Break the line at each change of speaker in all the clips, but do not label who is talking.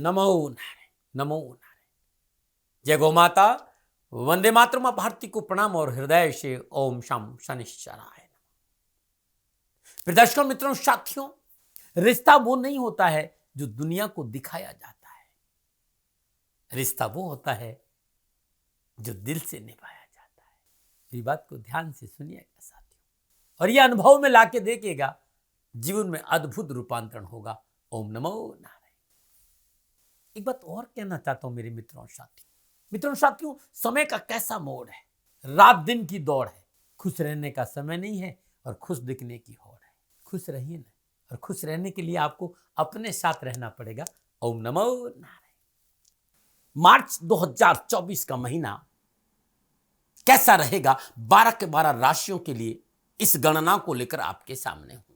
नमो नारायण, नमो नारायण। जय गौ माता, वंदे मातरम। भारती को प्रणाम और हृदय से ओम शम शनिश्चराय। प्रिय दर्शकों, मित्रों, साथियों, रिश्ता वो नहीं होता है जो दुनिया को दिखाया जाता है। रिश्ता वो होता है जो दिल से निभाया जाता है। मेरी बात को ध्यान से सुनिएगा साथियों, और ये अनुभव में लाके देखिएगा, जीवन में अद्भुत रूपांतरण होगा। ओम नमो नारायण। एक बात और कहना चाहता हूं मेरे मित्रों साथियों, समय का कैसा मोड़ है। रात दिन की दौड़ है। खुश रहने का समय नहीं है और खुश दिखने की होड़ है। खुश रहिए ना, और खुश रहने के लिए आपको अपने साथ रहना पड़ेगा। ओम नमो नारायण। मार्च 2024 का महीना कैसा रहेगा 12 के 12 राशियों के लिए, इस गणना को लेकर आपके सामने हूं।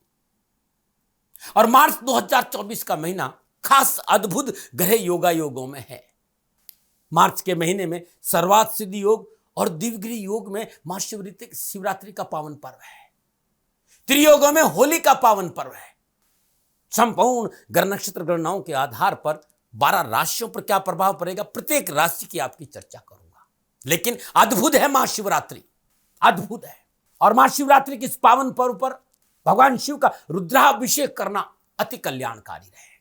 और मार्च 2024 का महीना खास अद्भुत ग्रह योगों में है। मार्च के महीने में सर्वार्थ सिद्धि योग और दिव्यगिरी योग में महाशिवरात्रि का पावन पर्व है। त्रियोगों में होली का पावन पर्व है। संपूर्ण ग्रह नक्षत्र गणनाओं के आधार पर 12 राशियों पर क्या प्रभाव पड़ेगा, प्रत्येक राशि की आपकी चर्चा करूंगा। लेकिन अद्भुत है महाशिवरात्रि, अद्भुत है। और महाशिवरात्रि के इस पावन पर्व पर भगवान शिव का रुद्राभिषेक करना अति कल्याणकारी रहेगा।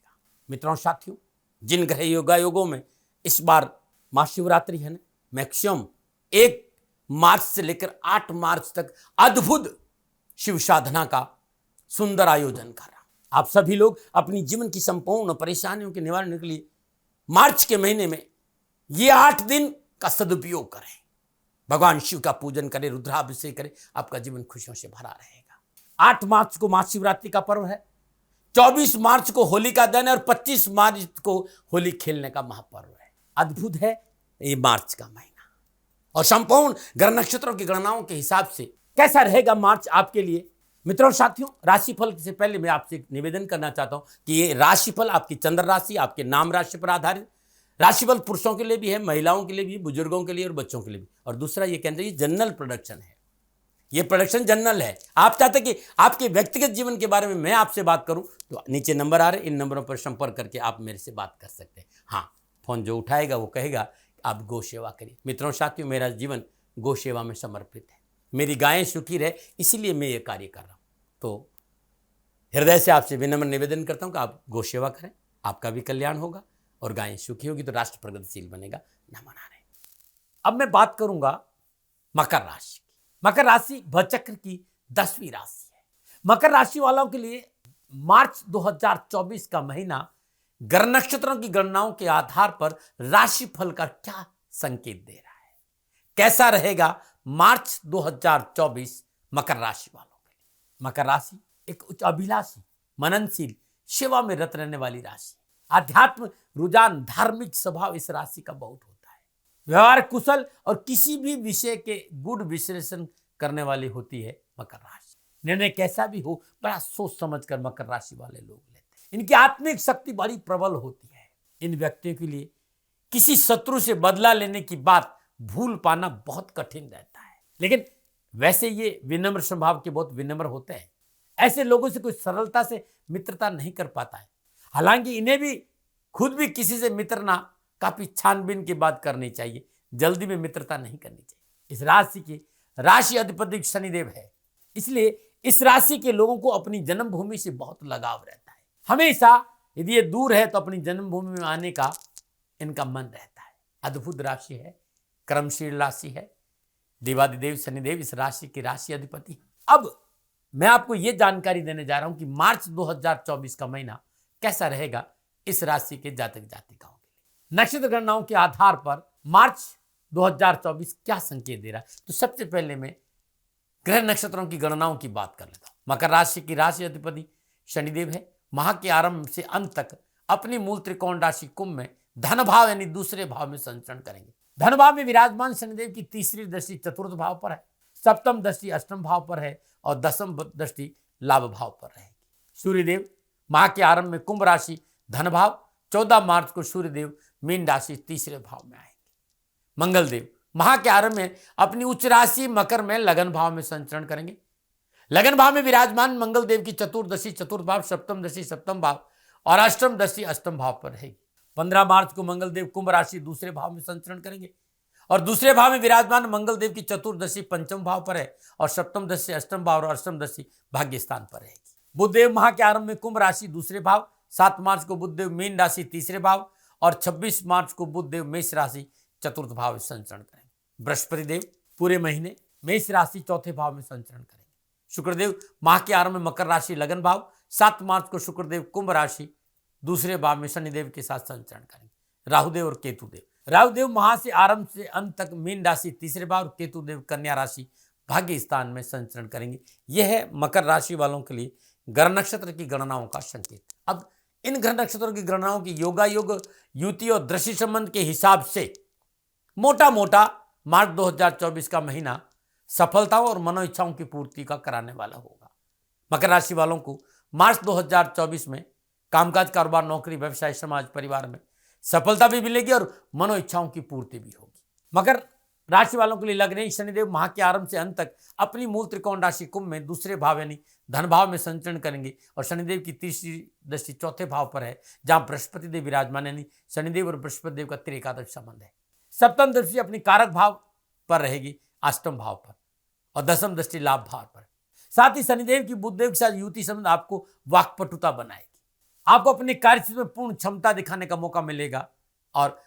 मित्रों साथियों, जिन ग्रह योगों में इस बार महाशिवरात्रि है ना, मैक्सिमम 1 मार्च से लेकर 8 मार्च तक अद्भुत शिव साधना का सुंदर आयोजन कर रहा। आप सभी लोग अपनी जीवन की संपूर्ण परेशानियों के निवारण के लिए मार्च के महीने में ये 8 दिन का सदुपयोग करें। भगवान शिव का पूजन करें, रुद्राभिषेक करें, आपका जीवन खुशियों से भरा रहेगा। 8 मार्च को महाशिवरात्रि का पर्व है, 24 मार्च को होली का दिन है और 25 मार्च को होली खेलने का महापर्व है। अद्भुत है ये मार्च का महीना। और संपूर्ण ग्रह नक्षत्रों की गणनाओं के हिसाब से कैसा रहेगा मार्च आपके लिए। मित्रों साथियों, राशिफल से पहले मैं आपसे एक निवेदन करना चाहता हूं कि ये राशिफल आपकी चंद्र राशि, आपके नाम राशि पर आधारित राशिफल पुरुषों के लिए भी है, महिलाओं के लिए भी, बुजुर्गों के लिए और बच्चों के लिए भी। और दूसरा ये कहते हैं, ये जनरल प्रोडक्शन है, ये प्रोडक्शन जनरल है। आप चाहते हैं कि आपके व्यक्तिगत जीवन के बारे में मैं आपसे बात करूं, तो नीचे नंबर आ रहे, इन नंबरों पर संपर्क करके आप मेरे से बात कर सकते हैं। हाँ, फोन जो उठाएगा वो कहेगा आप गौ सेवा करिए। मित्रों साथियों, मेरा जीवन गौ सेवा में समर्पित है। मेरी गायें सुखी रहे, इसीलिए मैं ये कार्य कर रहा हूं। तो हृदय से आपसे विनम्र निवेदन करता हूं कि आप गौ सेवा करें, आपका भी कल्याण होगा और गायें सुखी होगी तो राष्ट्र प्रगतिशील बनेगा। नमो नारायण। अब मैं बात करूंगा मकर राशि की। मकर राशि भचक्र की 10वीं राशि है। मकर राशि वालों के लिए मार्च 2024 का महीना ग्रह नक्षत्रों की गणनाओं के आधार पर राशिफल का क्या संकेत दे रहा है, कैसा रहेगा मार्च 2024 मकर राशि वालों के लिए। मकर राशि एक उच्च अभिलाषी, मननशील, सेवा में रत रहने वाली राशि। आध्यात्म रुझान, धार्मिक स्वभाव इस राशि का बहुत होता है। व्यवहार कुशल और किसी भी विषय के गुण विश्लेषण करने वाली होती है मकर राशि। निर्णय कैसा भी हो, बड़ा सोच समझकर मकर राशि वाले लोग लेते हैं। इनकी आत्मिक शक्ति बड़ी प्रबल होती है। इन व्यक्तियों के लिए किसी शत्रु से बदला लेने की बात भूल पाना बहुत कठिन रहता है। लेकिन वैसे ये विनम्र स्वभाव के बहुत विनम्र होते हैं। ऐसे लोगों से कोई सरलता से मित्रता नहीं कर पाता है। हालांकि इन्हें भी खुद भी किसी से मित्रना काफी छानबीन की बात करनी चाहिए, जल्दी में मित्रता नहीं करनी चाहिए। इस राशि की राशि अधिपति शनिदेव है, इसलिए इस राशि के लोगों को अपनी जन्मभूमि से बहुत लगाव रहता है। हमेशा यदि ये दूर है तो अपनी जन्मभूमि में आने का इनका मन रहता है। अद्भुत राशि है, कर्मशील राशि है। देवादिदेव शनिदेव इस राशि की राशि अधिपति। अब मैं आपको यह जानकारी देने जा रहा हूं कि मार्च 2024 का महीना कैसा रहेगा इस राशि के जातक जातिकाओं के लिए। नक्षत्र गणनाओं के आधार पर मार्च 2024 क्या संकेत दे रहा है, तो सबसे पहले मैं ग्रह नक्षत्रों की गणनाओं की बात कर लेता हूं। मकर राशि की राशि अधिपति शनिदेव है। माह के आरंभ से अंत तक अपनी मूल त्रिकोण राशि कुंभ में धन भाव यानी दूसरे भाव में संचरण करेंगे। धन भाव में विराजमान शनिदेव की तीसरी दृष्टि चतुर्थ भाव पर है, सप्तम दृष्टि अष्टम भाव पर है और दसम दृष्टि लाभ भाव पर रहेगी। सूर्यदेव माह के आरंभ में कुंभ राशि धन भाव, 14 मार्च को सूर्यदेव मीन राशि तीसरे भाव में आएंगे। मंगलदेव माह के आरंभ में अपनी उच्च राशि मकर में लगन भाव में संचरण करेंगे। लगन भाव में विराजमान मंगल देव की चतुर्दशी चतुर्थ भाव, सप्तम दशा सप्तम भाव और अष्टम दशा अष्टम भाव पर रहेगी। 15 मार्च को मंगल देव कुंभ राशि दूसरे भाव में संचरण करेंगे और दूसरे भाव में विराजमान मंगल देव की चतुर्दशी पंचम भाव पर है और सप्तम दशा अष्टम भाव और अष्टम दशा भाग्य स्थान पर रहेगी। बुध देव माह के आरंभ में कुंभ राशि दूसरे भाव, 7 मार्च को बुध देव मीन राशि तीसरे भाव और 26 मार्च को बुध देव मेष राशि चतुर्थ भाव में संचरण करेंगे। बृहस्पति देव पूरे महीने मेष राशि चौथे भाव में संचरण करेंगे। शुक्रदेव माह के आरंभ में मकर राशि लगन भाव, 7 मार्च को शुक्रदेव कुंभ राशि दूसरे भाव में शनिदेव के साथ संचरण करेंगे। राहुदेव और केतुदेव, राहुदेव माह से आरंभ से अंत तक मीन राशि तीसरे भाव और केतुदेव कन्या राशि भाग्य स्थान में संचरण करेंगे। यह है मकर राशि वालों के लिए ग्रह नक्षत्र की गणनाओं का संकेत। अब इन ग्रह नक्षत्रों की गणनाओं की योगायोग, युति और दृष्टि संबंध के हिसाब से मोटा मोटा मार्च 2024 का महीना सफलताओं और मनोइच्छाओं की पूर्ति का कराने वाला होगा। मकर राशि वालों को मार्च 2024 में कामकाज, कारोबार, नौकरी, व्यवसाय, समाज, परिवार में सफलता भी मिलेगी और मनोइच्छाओं की पूर्ति भी होगी। मकर राशि वालों के लिए लग रही शनिदेव माह के आरंभ से अंत तक अपनी मूल त्रिकोण राशि कुंभ में दूसरे भाव यानी धन भाव में संचरण करेंगे और शनिदेव की तीसरी दृष्टि चौथे भाव पर है जहां बृहस्पति देव विराजमान यानी शनिदेव और बृहस्पति देव का त्रिकादश संबंध है। सप्तम दृष्टि अपनी कारक भाव पर रहेगी, अष्टम भाव पर, और दसम दृष्टि लाभ भाव पर। साथ ही शनिदेव की बुधदेव के साथ युति संबंध आपको वाक्पटुता बनाएगी। आपको अपने कार्यक्षेत्र में पूर्ण क्षमता दिखाने का मौका मिलेगा और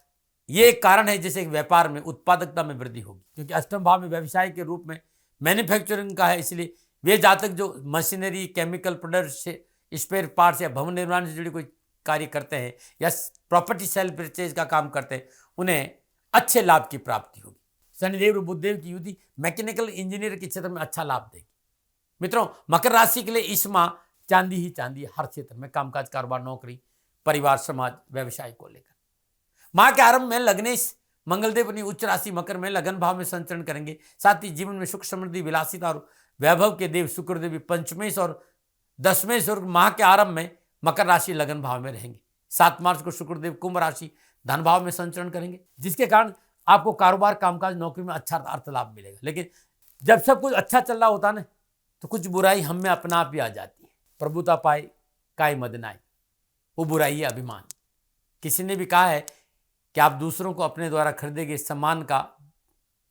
ये एक कारण है जैसे व्यापार में उत्पादकता में वृद्धि होगी, क्योंकि अष्टम भाव में व्यवसाय के रूप में मैन्युफैक्चरिंग का है। इसलिए वे जातक जो machinery, chemical products, spare parts या भवन निर्माण से जुड़े कोई कार्य करते हैं या प्रॉपर्टी सेल परचेज का काम करते हैं, उन्हें अच्छे लाभ की प्राप्ति होगी। शनिदेव और बुधदेव की युति मैकेनिकल इंजीनियर के क्षेत्र में अच्छा लाभ देगी। मित्रों, मकर राशि के लिए इस माह चांदी ही चांदी हर क्षेत्र में, कामकाज, कारोबार, नौकरी, परिवार, समाज, व्यवसाय को लेकर। माह के आरंभ में लग्नेश मंगलदेव अपनी उच्च राशि मकर में लगन भाव में संचरण करेंगे। साथ ही जीवन में सुख, समृद्धि, विलासिता और वैभव के देव शुक्रदेव पंचमेश और दशमेश और माह के आरंभ में मकर राशि लगन भाव में रहेंगे। 7 मार्च को शुक्रदेव कुंभ राशि धन भाव में संचरण करेंगे, जिसके कारण आपको कारोबार, कामकाज, नौकरी में अच्छा अर्थ लाभ मिलेगा। लेकिन जब सब कुछ अच्छा चल रहा होता है ना, तो कुछ बुराई हम में अपना आप ही आ जाती है। प्रभुता पाए काय मद नाई, वो बुराई है अभिमान। किसी ने भी कहा है कि आप दूसरों को अपने द्वारा खरीदे गए सामान का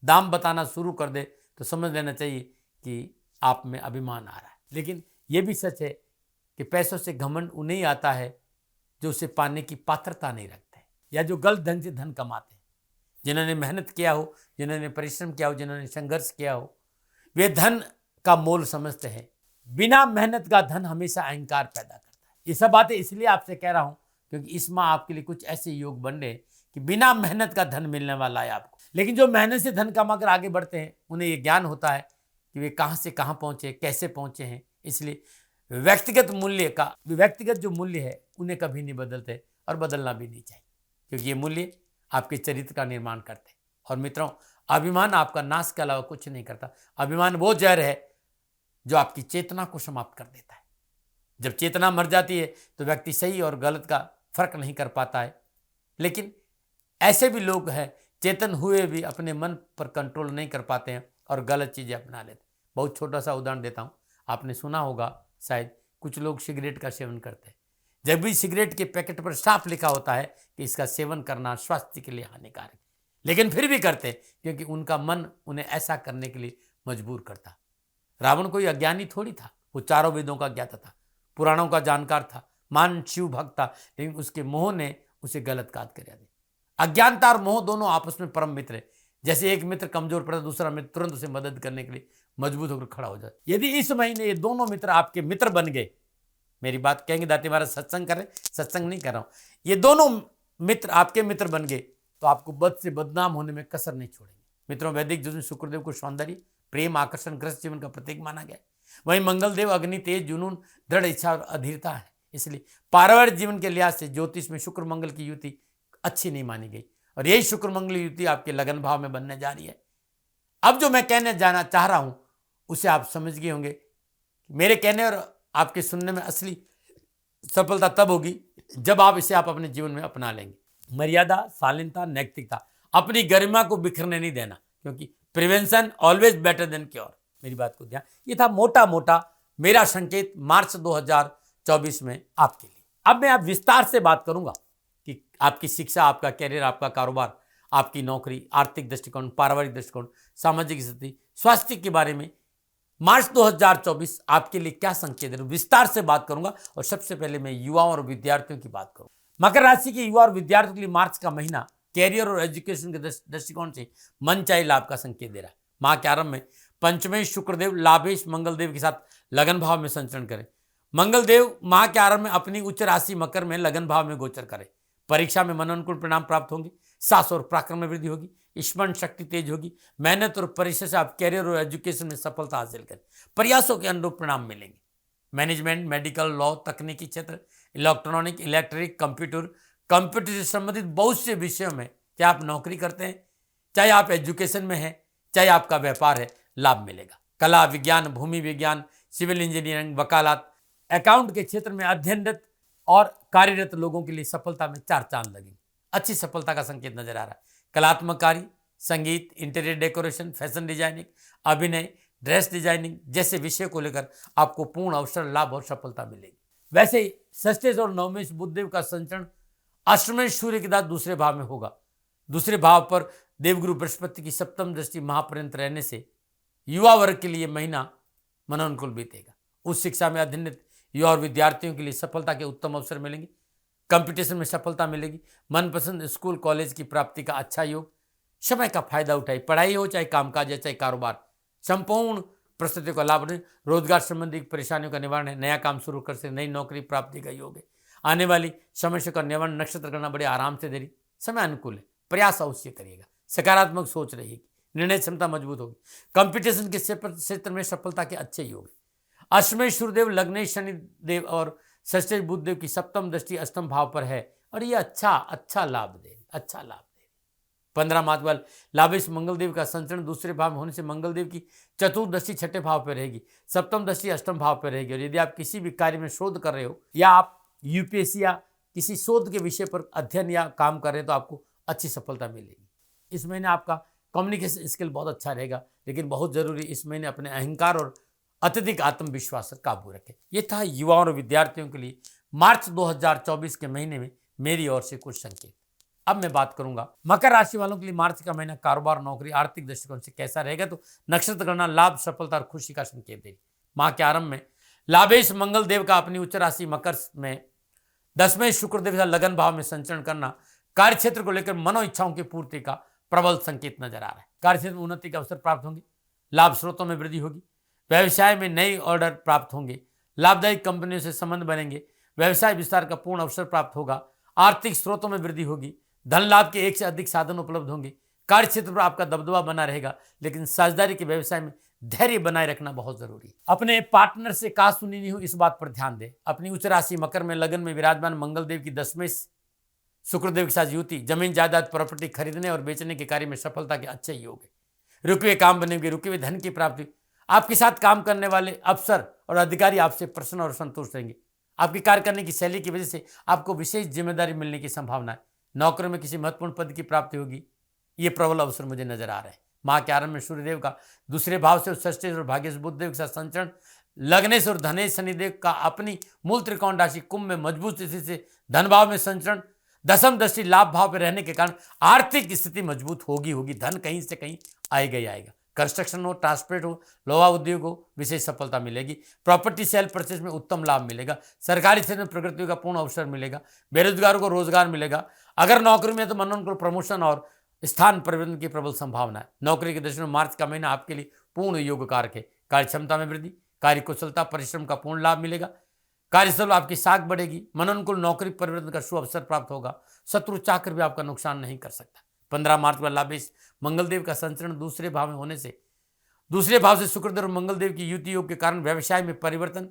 दाम बताना शुरू कर दे तो समझ लेना चाहिए कि आप में अभिमान आ रहा है। लेकिन ये भी सच है कि पैसों से घमंड उन्हें आता है जो उसे पाने की पात्रता नहीं रखते या जो गलत ढंग से धन कमाते हैं। जिन्होंने मेहनत किया हो, जिन्होंने परिश्रम किया हो, जिन्होंने संघर्ष किया हो, वे धन का मोल समझते हैं। बिना मेहनत का धन हमेशा अहंकार पैदा करता है। ये सब बातें इसलिए आपसे कह रहा हूं क्योंकि इस माह आपके लिए कुछ ऐसे योग बन रहे कि बिना मेहनत का धन मिलने वाला है आपको। लेकिन जो मेहनत से धन कमाकर आगे बढ़ते हैं उन्हें ये ज्ञान होता है कि वे कहां से कहां पहुंचे, कैसे पहुंचे हैं। इसलिए व्यक्तिगत जो मूल्य है उन्हें कभी नहीं बदलते और बदलना भी नहीं चाहिए, क्योंकि ये मूल्य आपके चरित्र का निर्माण करते हैं। और मित्रों, अभिमान आपका नाश के अलावा कुछ नहीं करता। अभिमान वो जहर है जो आपकी चेतना को समाप्त कर देता है। जब चेतना मर जाती है तो व्यक्ति सही और गलत का फर्क नहीं कर पाता है। लेकिन ऐसे भी लोग हैं चेतन हुए भी अपने मन पर कंट्रोल नहीं कर पाते हैं और गलत चीज़ें अपना लेते हैं। बहुत छोटा सा उदाहरण देता हूँ, आपने सुना होगा शायद, कुछ लोग सिगरेट का सेवन करते हैं। जब भी सिगरेट के पैकेट पर साफ लिखा होता है कि इसका सेवन करना स्वास्थ्य के लिए हानिकारक है, लेकिन फिर भी करते हैं क्योंकि उनका मन उन्हें ऐसा करने के लिए मजबूर करता। रावण कोई अज्ञानी थोड़ी था, वो चारों वेदों का ज्ञाता था, पुराणों का जानकार था, मान शिव भक्त था, लेकिन उसके मोह ने उसे गलत काज कर दिया। अज्ञानता और मोह दोनों आपस में परम मित्र है। जैसे एक मित्र कमजोर पड़ा, दूसरा मित्र तुरंत उसे मदद करने के लिए मजबूत होकर खड़ा हो जाए। यदि इस महीने ये दोनों मित्र आपके मित्र बन गए, मेरी बात कहेंगे दाती महाराज सत्संग करें, सत्संग नहीं कर रहा हूं, ये दोनों मित्र आपके मित्र बन गए तो आपको बद से बदनाम होने में कसर नहीं छोड़ेंगे। मित्रों, वैदिक जुनून शुक्रदेव को सौंदर्य, प्रेम, आकर्षण, ग्रस्त जीवन का प्रतीक माना गया। वहीं मंगलदेव अग्नि, तेज, जुनून, दृढ़ इच्छा और अधीरता है। इसलिए पारिवारिक जीवन के लिहाज से ज्योतिष में शुक्र मंगल की युति अच्छी नहीं मानी गई और यही शुक्र मंगल युति आपके लगन भाव में बनने जा रही है। अब जो मैं कहने जाना चाह रहा हूं उसे आप समझ गए होंगे। मेरे कहने और आपके सुनने में असली सफलता तब होगी जब आप इसे अपने जीवन में अपना लेंगे। मर्यादा, शालीनता, नैतिकता, अपनी गरिमा को बिखरने नहीं देना, क्योंकि prevention always better than cure. मेरी बात को ध्यान, ये था मोटा मोटा मेरा संकेत मार्च 2024 में आपके लिए। अब मैं आप विस्तार से बात करूंगा कि आपकी शिक्षा, आपका कैरियर, आपका कारोबार, आपकी नौकरी, आर्थिक दृष्टिकोण, पारिवारिक दृष्टिकोण, सामाजिक स्थिति, स्वास्थ्य के बारे में मार्च 2024 आपके लिए क्या संकेत है, विस्तार से बात करूंगा। और सबसे पहले मैं युवाओं और विद्यार्थियों की बात करूंगा। मकर राशि के युवा और विद्यार्थियों के लिए मार्च का महीना कैरियर और एजुकेशन के दृष्टिकोण से मनचाही लाभ का संकेत दे रहा है। माह के आरंभ में पंचमेश शुक्रदेव लाभेश मंगलदेव के साथ लगन भाव में संचरण करें। मंगलदेव माह के आरंभ में अपनी उच्च राशि मकर में लगन भाव में गोचर करें। परीक्षा में मनोनुकूल परिणाम प्राप्त होंगे। साहस और पराक्रम में वृद्धि होगी। स्मरण शक्ति तेज होगी। मेहनत और परिश्रम से आप कैरियर और एजुकेशन में सफलता हासिल करें। प्रयासों के अनुरूप परिणाम मिलेंगे। मैनेजमेंट, मेडिकल, लॉ, तकनीकी क्षेत्र, इलेक्ट्रॉनिक, इलेक्ट्रिक, कंप्यूटर से संबंधित बहुत से विषयों में, चाहे आप नौकरी करते हैं, चाहे आप एजुकेशन में हैं, चाहे आपका व्यापार है, लाभ मिलेगा। कला, विज्ञान, भूमि विज्ञान, सिविल इंजीनियरिंग, वकालत, अकाउंट के क्षेत्र में अध्ययनरत और कार्यरत लोगों के लिए सफलता में चार चांद लगेंगे। अच्छी सफलता का संकेत नजर आ रहा है। कलात्मक कार्य, संगीत, इंटीरियर डेकोरेशन, फैशन डिजाइनिंग, अभिनय, ड्रेस डिजाइनिंग जैसे विषय को लेकर आपको पूर्ण अवसर, लाभ और सफलता मिलेगी। वैसे ही षष्ठेश और नवमेश बुधदेव का संचरण अष्टमेश सूर्य के साथ दूसरे भाव में होगा। दूसरे भाव पर देवगुरु बृहस्पति की सप्तम दृष्टि महापर्यंत रहने से युवा वर्ग के लिए महीना मनोनुकूल बीतेगा। उच्च शिक्षा में अध्ययनरत युवा और विद्यार्थियों के लिए सफलता के उत्तम अवसर मिलेंगे। कंपटीशन में सफलता मिलेगी। मनपसंद स्कूल कॉलेज की प्राप्ति का अच्छा योग। समय का फायदा उठाए, पढ़ाई हो चाहे कामकाज है चाहे कारोबार, संपूर्ण परिस्थितियों का लाभ लें। रोजगार संबंधी परेशानियों का निवारण है। नया काम शुरू कर से नई नौकरी प्राप्ति का योग है। आने वाली समस्या का निवारण नक्षत्र करना बड़े आराम से देरी, समय अनुकूल है। प्रयास अवश्य करिएगा। सकारात्मक सोच रहेगी। निर्णय क्षमता मजबूत होगी। कंपटीशन के क्षेत्र में सफलता के अच्छे योग है। अष्टमेश सूर्यदेव, लग्नेश शनिदेव और षष्ठेश बुधदेव की सप्तम दृष्टि अष्टम भाव पर है और ये अच्छा लाभ देगी। 15 मार्च वाल लाभेश मंगलदेव का संचरण दूसरे भाव में होने से मंगलदेव की चतुर्दृष्टि छठे भाव पर रहेगी। सप्तम दृष्टि अष्टम भाव पर रहेगी। और यदि आप किसी भी कार्य में शोध कर रहे हो या आप यूपीएससी या किसी शोध के विषय पर अध्ययन या काम कर रहे हैं तो आपको अच्छी सफलता मिलेगी। इस महीने आपका कम्युनिकेशन स्किल बहुत अच्छा रहेगा, लेकिन बहुत जरूरी इस महीने अपने अहंकार और अत्यधिक आत्मविश्वास पर काबू रखें। यह था युवाओं और विद्यार्थियों के लिए मार्च 2024 के महीने में मेरी ओर से कुछ संकेत। अब मैं बात करूंगा मकर राशि वालों के लिए मार्च का महीना कारोबार, नौकरी, आर्थिक दृष्टिकोण से कैसा रहेगा। तो नक्षत्र गणना लाभ, सफलता और खुशी का संकेत देगी। माह के आरंभ में लाभेश मंगल देव का अपनी उच्च राशि मकर में 10वें शुक्रदेव का लगन भाव में संचरण करना कार्य क्षेत्र को लेकर मनो इच्छाओं की पूर्ति का प्रबल संकेत नजर आ रहा है। कार्य क्षेत्र में उन्नति के अवसर प्राप्त होंगे। लाभ स्रोतों में वृद्धि होगी। व्यवसाय में नए ऑर्डर प्राप्त होंगे। लाभदायी कंपनियों से संबंध बनेंगे। व्यवसाय विस्तार का पूर्ण अवसर प्राप्त होगा। आर्थिक स्रोतों में वृद्धि होगी। धन लाभ के एक से अधिक साधन उपलब्ध होंगे। कार्य क्षेत्र पर आपका दबदबा बना रहेगा, लेकिन साझेदारी के व्यवसाय में धैर्य बनाए रखना बहुत जरूरी है। अपने पार्टनर से कहा सुनी नहीं हो, इस बात पर ध्यान दें। अपनी उच्च राशि मकर में लगन में विराजमान मंगल देव की 10वें शुक्रदेव के साथ युति, जमीन जायदाद प्रॉपर्टी खरीदने और बेचने के कार्य में सफलता के अच्छे योग है। रुके हुए काम बनेंगे। रुके हुए धन की प्राप्ति। आपके साथ काम करने वाले अफसर और अधिकारी आपसे प्रसन्न और संतुष्ट रहेंगे। आपकी कार्य करने की शैली की वजह से आपको विशेष जिम्मेदारी मिलने की संभावना है। नौकरी में किसी महत्वपूर्ण पद की प्राप्ति होगी। ये प्रबल अवसर मुझे नजर आ रहा है। माह के आरंभ में सूर्यदेव का दूसरे भाव से षष्ठेश और भाग्येश बुधदेव के साथ संचरण, लग्नेश और धनेश शनिदेव का अपनी मूल त्रिकोण राशि कुंभ में मजबूत स्थिति से धन भाव में संचरण, दसम दृष्टि लाभ भाव पर रहने के कारण आर्थिक स्थिति मजबूत होगी। धन कहीं से कहीं आएगा। कंस्ट्रक्शन हो, ट्रांसपोर्ट हो, लोहा उद्योग हो, विशेष सफलता मिलेगी। प्रॉपर्टी सेल परचेज में उत्तम लाभ मिलेगा। सरकारी क्षेत्र में प्रगति का पूर्ण अवसर मिलेगा। बेरोजगारों को रोजगार मिलेगा। अगर नौकरी में तो मनोनुकूल प्रमोशन और स्थान परिवर्तन की प्रबल संभावना है। नौकरी के दृष्टि में मार्च का महीना आपके लिए पूर्ण योग कारक है। कार्य क्षमता में वृद्धि, कार्य कुशलता, परिश्रम का पूर्ण लाभ मिलेगा। कार्यस्थल आपकी साख बढ़ेगी। मनोनुकूल नौकरी परिवर्तन का शुभ अवसर प्राप्त होगा। शत्रु चाकर भी आपका नुकसान नहीं कर सकता। 15 मार्च को लाभेश मंगलदेव का संचरण दूसरे भाव में होने से दूसरे भाव से शुक्रदेव और मंगलदेव की युति योग के कारण व्यवसाय में परिवर्तन,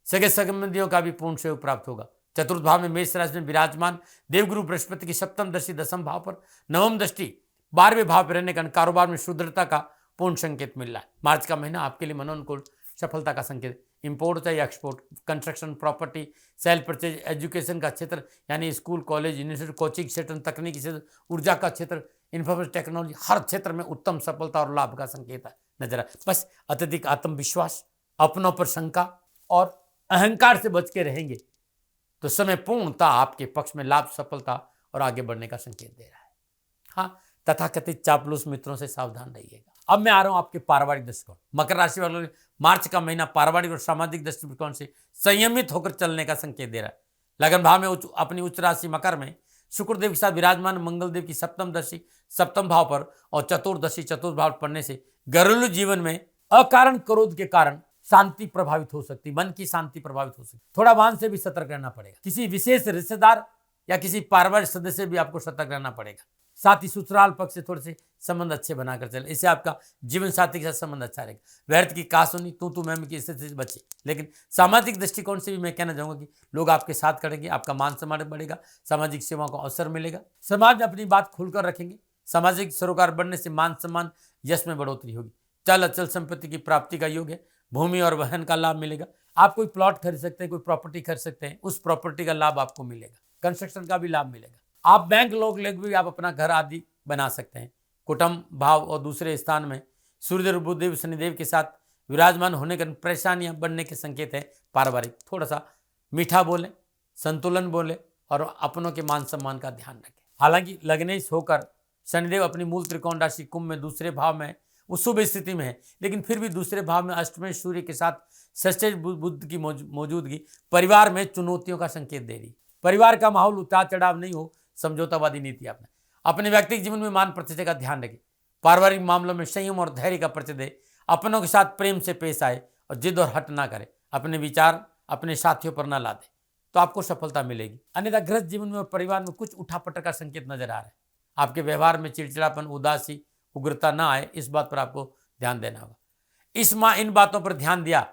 सगे संबंधियों का भी पूर्ण सहयोग प्राप्त होगा। चतुर्थ भाव में मेष राशि में विराजमान देवगुरु बृहस्पति की सप्तम दृष्टि दसम भाव पर, नवम दृष्टि 12वें भाव पर रहने के कारण कारोबार में सुदृढ़ता का पूर्ण संकेत मिल रहा है। मार्च का महीना आपके लिए मनोनुकूल सफलता का संकेत। इंपोर्ट चाहे export, construction, property, cell purchase, education का क्षेत्र यानी स्कूल, कॉलेज, यूनिवर्सिटी, कोचिंग क्षेत्र, तकनीकी क्षेत्र, ऊर्जा का क्षेत्र, इंफॉर्मेशन टेक्नोलॉजी, हर क्षेत्र में उत्तम सफलता और लाभ का संकेत है नजर आ। बस अत्यधिक आत्मविश्वास, अपनों पर शंका और अहंकार से बच के रहेंगे तो समय पूर्णता आपके पक्ष में लाभ, सफलता और आगे बढ़ने का संकेत दे रहा है। हाँ, तथाकथित चापलूस मित्रों से सावधान रहिएगा। अब मैं आ रहा हूं आपके पारिवारिक दृष्टिकोण। मकर राशि वालों ने मार्च का महीना पारिवारिक और सामाजिक दृष्टिकोण से संयमित होकर चलने का संकेत दे रहा है। लगन भाव में अपनी उच्च राशि मकर में शुक्रदेव के साथ विराजमान मंगल देव की सप्तम दशा सप्तम भाव पर और चतुर्दशी चतुर्थ भाव पड़ने से घरेलू जीवन में अकारण क्रोध के कारण शांति प्रभावित हो सकती, मन की शांति प्रभावित हो सकती। थोड़ा वाहन से भी सतर्क रहना पड़ेगा। किसी विशेष रिश्तेदार या किसी पारिवारिक सदस्य से भी आपको सतर्क रहना पड़ेगा। साथ ही ससुराल पक्ष से थोड़े से संबंध अच्छे बनाकर चले, इससे आपका जीवन साथी के साथ संबंध अच्छा रहेगा। व्यर्थ की कासुनी तू मैं की स्थिति से बचे। लेकिन सामाजिक दृष्टिकोण से भी मैं कहना चाहूंगा कि लोग आपके साथ खड़ेंगे, आपका मान सम्मान बढ़ेगा, सामाजिक सेवाओं का अवसर मिलेगा, समाज में अपनी बात खुलकर रखेंगे। सामाजिक सरोकार बढ़ने से मान सम्मान यश में बढ़ोतरी होगी। चल अचल संपत्ति की प्राप्ति का योग है। भूमि और वाहन का लाभ मिलेगा। आप कोई प्लॉट खरीद सकते हैं, कोई प्रॉपर्टी खरीद सकते हैं, उस प्रॉपर्टी का लाभ आपको मिलेगा। कंस्ट्रक्शन का भी लाभ मिलेगा। आप बैंक लोग भी आप अपना घर आदि बना सकते हैं। कुटुंब भाव और दूसरे स्थान में सूर्यदेव बुधदेव शनिदेव के साथ विराजमान होने के परेशानियां बढ़ने के संकेत है। पारिवारिक थोड़ा सा मीठा बोले, संतुलन बोले और अपनों के मान सम्मान का ध्यान रखें। हालांकि लग्नेश होकर शनिदेव अपनी मूल त्रिकोण राशि कुंभ में दूसरे भाव में वो शुभ स्थिति में है, लेकिन फिर भी दूसरे भाव में अष्टमें सूर्य के साथ षष्ठ बुध की मौजूदगी परिवार में चुनौतियों का संकेत दे रही। परिवार का माहौल उतार चढ़ाव नहीं हो, समझौतावादी नीति अपने अपने व्यक्तिगत जीवन में मान प्रतिष्ठा का ध्यान रखें। पारिवारिक मामलों में संयम और धैर्य का परिचय दे। अपनों के साथ प्रेम से पेश आए और जिद और हट ना करे। अपने विचार अपने साथियों पर ना ला दे तो आपको सफलता मिलेगी। अन्यथा गृहस्थ जीवन में और परिवार में कुछ उठापटक का संकेत नजर आ रहा है। आपके व्यवहार में चिड़चिड़ापन, उदासी, उग्रता ना आए, इस बात पर आपको ध्यान देना होगा। इस माह इन बातों पर ध्यान दिया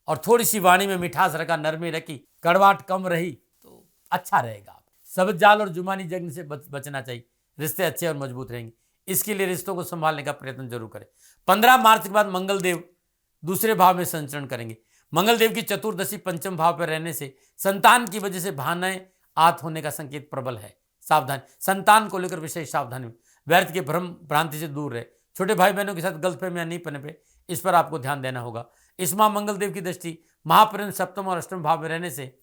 और थोड़ी सी वाणी में मिठास रखा, नरमी रखी, कड़वाहट कम रही तो अच्छा रहेगा। सबज जाल और जुबानी जंग से बचना चाहिए। रिश्ते अच्छे और मजबूत रहेंगे। इसके लिए रिश्तों को संभालने का प्रयत्न जरूर करें। 15 मार्च के बाद मंगल देव दूसरे भाव में संचरण करेंगे। मंगल देव की चतुर्दशी पंचम भाव पर रहने से संतान की वजह से भावनाएं आत होने का संकेत प्रबल है। सावधान, संतान को लेकर विशेष सावधानी। व्यर्थ के भ्रम भ्रांति से दूर रहे। छोटे भाई बहनों के साथ गलतफहमियां नहीं पनपे, इस पर आपको ध्यान देना होगा। इस माह मंगल देव की दृष्टि महापर्यंत सप्तम और अष्टम भाव में रहने से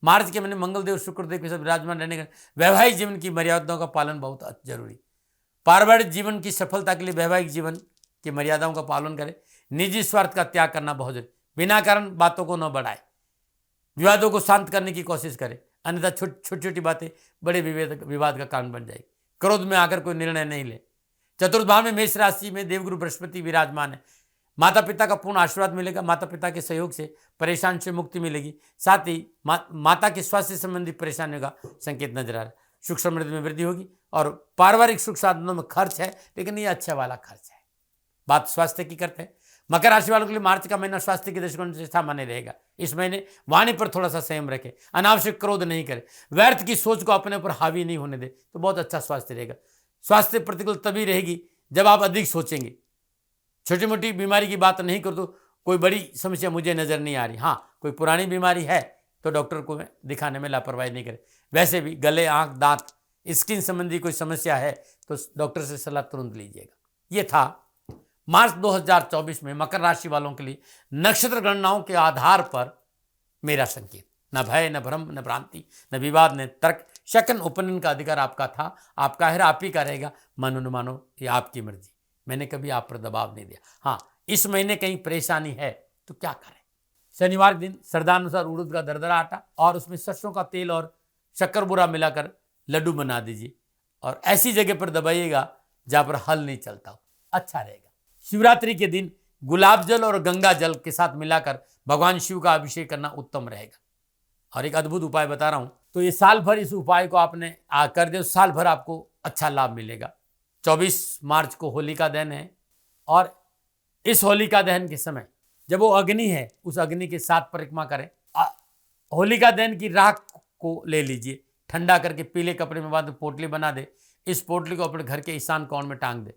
मार्च के महीने मंगल देव शुक्रदेव के साथ विराजमान रहने का वैवाहिक जीवन की मर्यादाओं का पालन बहुत जरूरी। पारिवारिक जीवन की सफलता के लिए वैवाहिक जीवन की मर्यादाओं का पालन करें। निजी स्वार्थ का त्याग करना बहुत जरूरी। बिना कारण बातों को न बढ़ाए। विवादों को शांत करने की कोशिश करें, अन्यथा छोटी छोटी बातें बड़े विवाद का कारण बन जाएगी। क्रोध में आकर कोई निर्णय नहीं ले। चतुर्थ भाव में मेष राशि में देवगुरु बृहस्पति विराजमान है। माता पिता का पूर्ण आशीर्वाद मिलेगा। माता पिता के सहयोग से परेशान से मुक्ति मिलेगी। साथ ही माता के स्वास्थ्य संबंधी परेशानियों का संकेत नजर आ रहा है। सुख समृद्धि में वृद्धि होगी और पारिवारिक सुख साधनों में खर्च है, लेकिन ये अच्छा वाला खर्च है। बात स्वास्थ्य की करते हैं। मकर राशि वालों के लिए मार्च का महीना स्वास्थ्य के दृष्टिकोण से सामान्य रहेगा। इस महीने वाणी पर थोड़ा सा संयम रखें। अनावश्यक क्रोध नहीं करें। व्यर्थ की सोच को अपने ऊपर हावी नहीं होने दे तो बहुत अच्छा स्वास्थ्य रहेगा। स्वास्थ्य प्रतिकूल तभी रहेगी जब आप अधिक सोचेंगे। छोटी मोटी बीमारी की बात नहीं कर तो कोई बड़ी समस्या मुझे नजर नहीं आ रही। हाँ, कोई पुरानी बीमारी है तो डॉक्टर को दिखाने में लापरवाही नहीं करें। वैसे भी गले, आंख, दांत, स्किन संबंधी कोई समस्या है तो डॉक्टर से सलाह तुरंत लीजिएगा। ये था मार्च 2024 में मकर राशि वालों के लिए नक्षत्र गणनाओं के आधार पर मेरा संकेत। न भय, न भ्रम, न भ्रांति, न विवाद, न तर्क, शकन उपनयन का अधिकार आपका था, आपका है, आप ही का रहेगा। मानो न मानो ये आपकी मर्जी। मैंने कभी आप पर दबाव नहीं दिया। हाँ, इस महीने कहीं परेशानी है तो क्या करें। शनिवार दिन श्रद्धानुसार उड़द का दरदरा आटा और उसमें सरसों का तेल और शक्कर बुरा मिलाकर लड्डू बना दीजिए और ऐसी जगह पर दबाइएगा जहां पर हल नहीं चलता हो, अच्छा रहेगा। शिवरात्रि के दिन गुलाब जल और गंगा जल के साथ मिलाकर भगवान शिव का अभिषेक करना उत्तम रहेगा। और एक अद्भुत उपाय बता रहा हूं, तो ये साल भर इस उपाय को आपने कर दे, साल भर आपको अच्छा लाभ मिलेगा। 24 मार्च को होलिका दहन है और इस होलिका दहन के समय जब वो अग्नि है उस अग्नि के साथ परिक्रमा करें। होलिका दहन की राख को ले लीजिए, ठंडा करके पीले कपड़े में बांध पोटली बना दे। इस पोटली को अपने घर के ईशान कोण में टांग दे।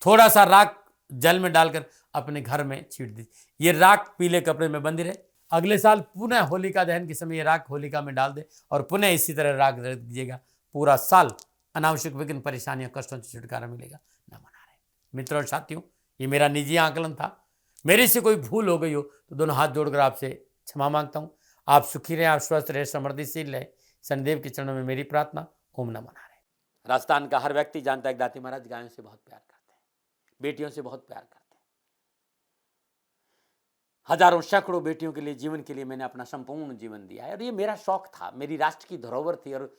थोड़ा सा राख जल में डालकर अपने घर में छीट दीजिए। ये राख पीले कपड़े में बंधी रहे। अगले साल पुनः होलिका दहन के समय ये राख होलिका में डाल दे और पुनः इसी तरह राख रख दीजिएगा। पूरा साल अनावश्यक विघ्न, परेशानियां, कष्टों से छुटकारा मिलेगा। न मना रहे मित्रों और साथियों, ये मेरा निजी आकलन था। मेरे से कोई भूल हो गई हो तो दोनों हाथ जोड़कर आपसे क्षमा मांगता हूँ। आप सुखी रहें, आप स्वस्थ रहे, समृद्धिशील रहे। शनिदेव के चरणों में मेरी प्रार्थना। ओम नमो नारायण। राजस्थान का हर व्यक्ति जानता है कि दाती महाराज गायों से बहुत प्यार करते हैं, बेटियों से बहुत प्यार करते हैं। हजारों सैकड़ों बेटियों के लिए, जीवन के लिए मैंने अपना संपूर्ण जीवन दिया है और ये मेरा शौक था, मेरी राष्ट्र की धरोहर थी और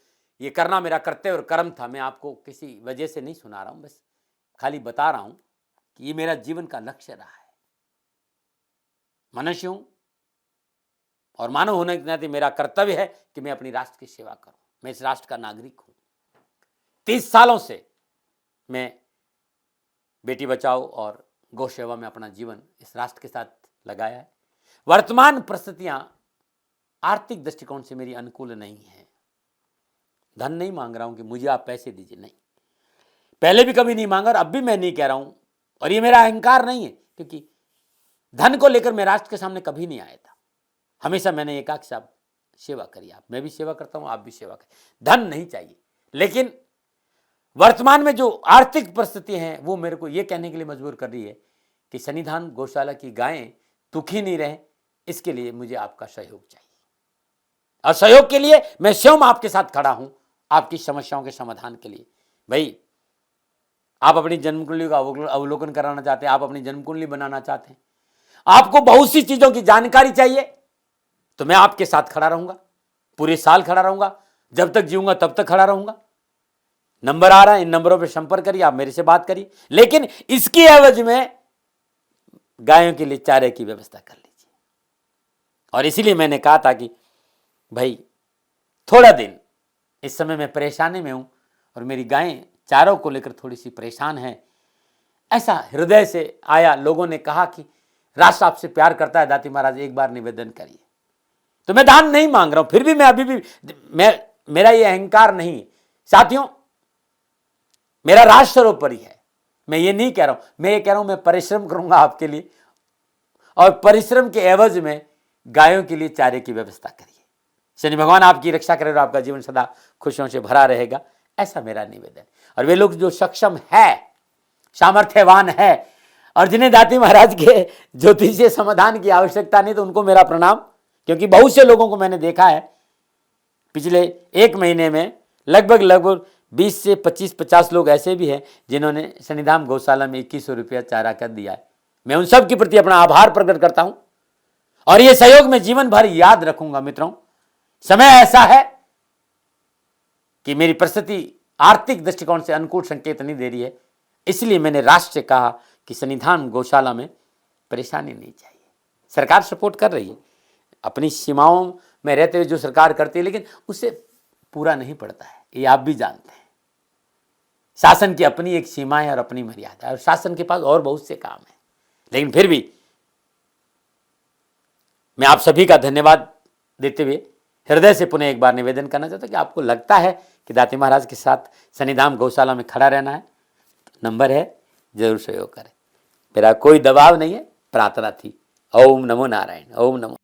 ये करना मेरा कर्तव्य और कर्म था। मैं आपको किसी वजह से नहीं सुना रहा हूं, बस खाली बता रहा हूं कि ये मेरा जीवन का लक्ष्य रहा है। मनुष्य हूं और मानव होने के नाते मेरा कर्तव्य है कि मैं अपनी राष्ट्र की सेवा करूं। मैं इस राष्ट्र का नागरिक हूं। 30 सालों से मैं बेटी बचाओ और गौ सेवा में अपना जीवन इस राष्ट्र के साथ लगाया है। वर्तमान परिस्थितियां आर्थिक दृष्टिकोण से मेरी अनुकूल नहीं है। धन नहीं मांग रहा हूं कि मुझे आप पैसे दीजिए, नहीं, पहले भी कभी नहीं मांगा और अब भी मैं नहीं कह रहा हूं। और ये मेरा अहंकार नहीं है, क्योंकि धन को लेकर मैं राष्ट्र के सामने कभी नहीं आया था। हमेशा मैंने ये कहा कि साहब सेवा करिए, आप, मैं भी सेवा करता हूं, आप भी सेवा करिए, धन नहीं चाहिए। लेकिन वर्तमान में जो आर्थिक परिस्थिति हैं वो मेरे को ये कहने के लिए मजबूर कर रही है कि सन्निधान गौशाला की गायें दुखी नहीं रहे, इसके लिए मुझे आपका सहयोग चाहिए। और सहयोग के लिए मैं स्वयं आपके साथ खड़ा हूं, आपकी समस्याओं के समाधान के लिए। भाई, आप अपनी जन्म कुंडली का अवलोकन कराना चाहते हैं, आप अपनी जन्म कुंडली बनाना चाहते हैं, आपको बहुत सी चीजों की जानकारी चाहिए, तो मैं आपके साथ खड़ा रहूंगा, पूरे साल खड़ा रहूंगा, जब तक जीऊंगा तब तक खड़ा रहूंगा। नंबर आ रहा है, इन नंबरों पर संपर्क करिए, आप मेरे से बात करिए, लेकिन इसकी एवज में गायों के लिए चारे की व्यवस्था कर लीजिए। और इसीलिए मैंने कहा था कि भाई थोड़ा दिन, इस समय मैं परेशानी में हूं और मेरी गायें चारों को लेकर थोड़ी सी परेशान हैं। ऐसा हृदय से आया, लोगों ने कहा कि राष्ट्र आपसे प्यार करता है दाती महाराज, एक बार निवेदन करिए। तो मैं दान नहीं मांग रहा हूं, फिर भी मैं अभी भी, मेरा ये अहंकार नहीं साथियों, मेरा राष्ट्र सर्वोपरि है। मैं ये नहीं कह रहा हूं, मैं ये कह रहा हूं मैं परिश्रम करूंगा आपके लिए, और परिश्रम के एवज में गायों के लिए चारे की व्यवस्था करिए। शनि भगवान आपकी रक्षा करे और आपका जीवन सदा खुशियों से भरा रहेगा, ऐसा मेरा निवेदन। और वे लोग जो सक्षम है, सामर्थ्यवान है और जिन्हें दाती महाराज के ज्योतिषीय समाधान की आवश्यकता नहीं, तो उनको मेरा प्रणाम। क्योंकि बहुत से लोगों को मैंने देखा है पिछले 1 महीने में, लगभग 20 से 25-50 लोग ऐसे भी हैं जिन्होंने सन्निधान गौशाला में 2100 रुपया चारा कर दिया है। मैं उन सब के प्रति अपना आभार प्रकट करता हूं और यह सहयोग मैं जीवन भर याद रखूंगा। मित्रों, समय ऐसा है कि मेरी परिस्थिति आर्थिक दृष्टिकोण से अनुकूल संकेत नहीं दे रही है, इसलिए मैंने राष्ट्र से कहा कि सन्निधान गौशाला में परेशानी नहीं चाहिए। सरकार सपोर्ट कर रही है, अपनी सीमाओं में रहते हुए जो सरकार करती है, लेकिन उससे पूरा नहीं पड़ता है, ये आप भी जानते हैं। शासन की अपनी एक सीमा है और अपनी मर्यादा है, और शासन के पास और बहुत से काम है। लेकिन फिर भी मैं आप सभी का धन्यवाद देते हुए हृदय से पुनः एक बार निवेदन करना चाहता हूं कि आपको लगता है कि दाती महाराज के साथ सन्निधान गौशाला में खड़ा रहना है, तो नंबर है, जरूर सहयोग करें। मेरा कोई दबाव नहीं है, प्रार्थना थी। ओम नमो नारायण। ओम नमो।